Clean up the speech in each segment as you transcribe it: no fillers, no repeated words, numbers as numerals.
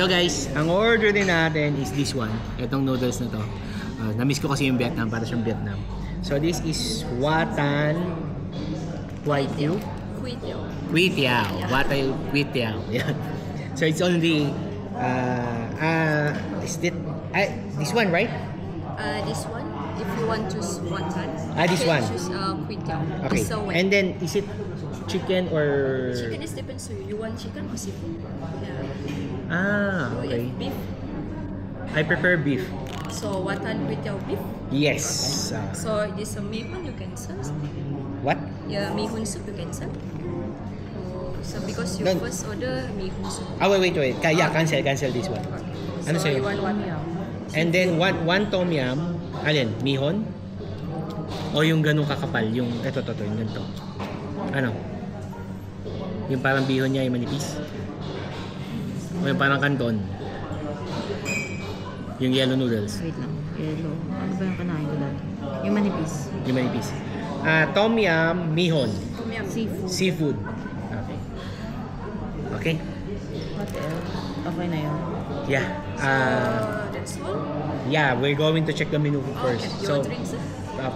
So guys, ang order din natin is this one. Itong noodles na to. Na-miss ko kasi yung Vietnam, para siyang Vietnam. So this is Watan Quai Thieu. Quai Thieu. Watan Quai Thieu. Yeah. So it's only is it this one, right? This one, if you want to choose watan, this one. Choose Quai Thieu. Okay. And then is it chicken or? Chicken is depends to you. You want chicken or seafood? Yeah. Okay. Beef. I prefer beef. So watan Quai Thieu beef. Yes. So this mihun you can sell. What? Yeah, mihun soup you can sell. So because you first order mihun soup. Wait. Yeah, cancel this one. Ano so sa'yo? You want one yum. And then one tom yum. Alin? Mihon? O yung ganung kakapal? Yung ito, yung ganito. Ano? Yung parang bihon niya, yung manipis? O yung parang kanton? Yung yellow noodles? Wait lang. Yellow. Ano ba yung kanain ko lang? Yung manipis. Yung manipis. Tom yum, mihon. Tom yum. Seafood. Okay. What else? Okay na yun. Yeah. That's all? Yeah, we're going to check the menu first. Okay. So, Your drinks?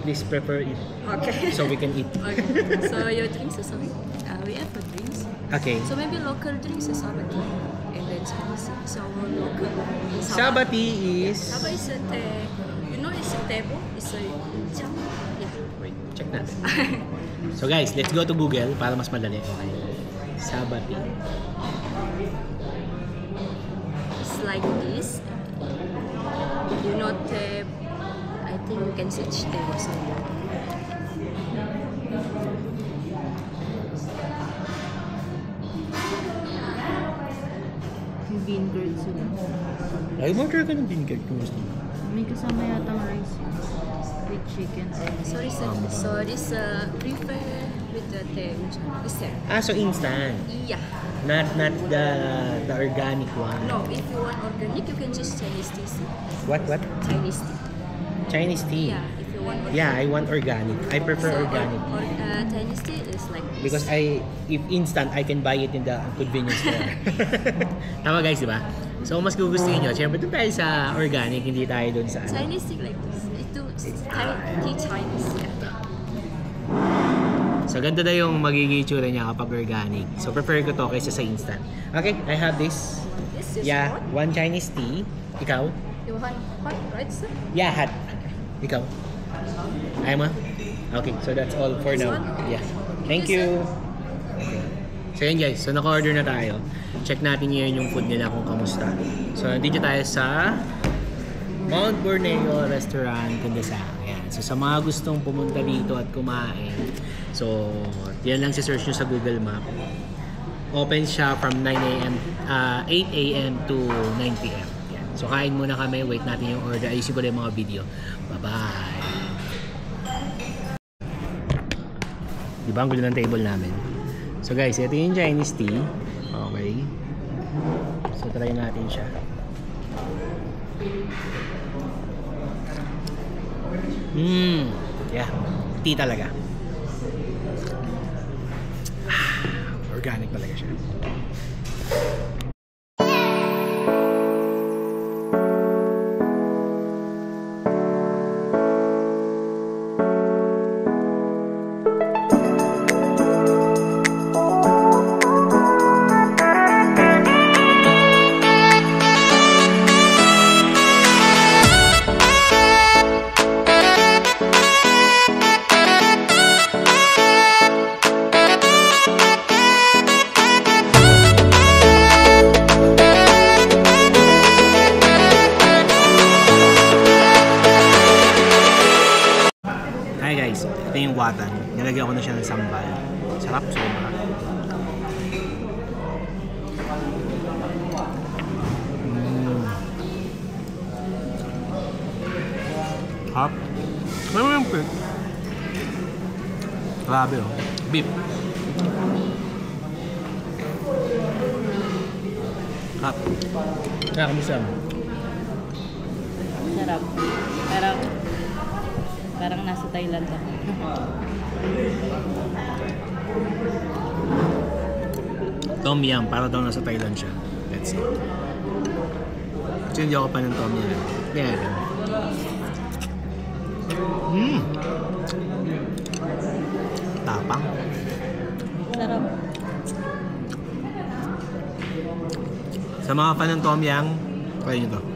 please prepare it. Okay. So we can eat. Okay. So your drinks is we have for drinks. Okay. So maybe local drinks is sabati. And then Chinese. So local. Sabati is... Sabati is a tea. You know it's a table. It's a jam. Yeah. Wait, check natin. So guys, let's go to Google para mas madali. Okay. Sabati. It's like this. You know tea. I think you can search tea or something. Bean curd sila. Ay, mag-try ka ng bean curd kung gusto mo. May kasama yatang rice with chicken. Sorry sir. So this prefer with the tea. So instant. Yeah. Not the organic one. No, if you want organic, you can just Chinese tea. What? Chinese tea. Chinese tea. Yeah, if you want organic. Yeah, I want organic. I prefer organic. Chinese tea is like this. Because if instant, I can buy it in the convenience store. Tama guys, di ba? So, mas gugustuhin nyo. Siyempre, doon tayo sa organic, hindi tayo doon sa ano. Chinese tea like this. It's tea Chinese. Yeah. So, ganda na yung magiging itsura niya kapag organic. So, prefer ko to kaysa sa instant. Okay, I have this. This is Yeah, what? one Chinese tea. Ikaw? You want hot, right sir? Yeah, hot. Ikaw? Ayaw mo? Okay, so that's all for This now. one? Yeah. Thank you. Okay. So yun guys, so naka-order na tayo. Check natin ngayon yung food nila kung kamusta. So nandito tayo sa Mount Borneo Restaurant, Kundasang. Ayan. So sa mga gustong pumunta dito at kumain, so yan lang si-search nyo sa Google Map. Open siya from 8 a.m. to 9 p.m. Yan. So kain muna kami, wait natin yung order. Ayusin ko lang yung mga video. Bye-bye! Diba ang gulo ng table namin? So guys, ito yung Chinese tea. Okay. So try natin siya. Yeah. Tea talaga. Organic talaga siya. Ito yung watan. Nilagyan ko na siya ng sambal. Sarap, sobra. Hop. Ano yung pig? Grabe oh. Beef. Hop. Kamusta? Sarap. Parang nasa Thailand ako. Tom yum, para daw nasa Thailand siya. Let's go. Kasi hindi ako pa ng tom yum. Yeah. Mmm! Tapang. Sarap. Sa mga fan ng tom yum, try nyo to.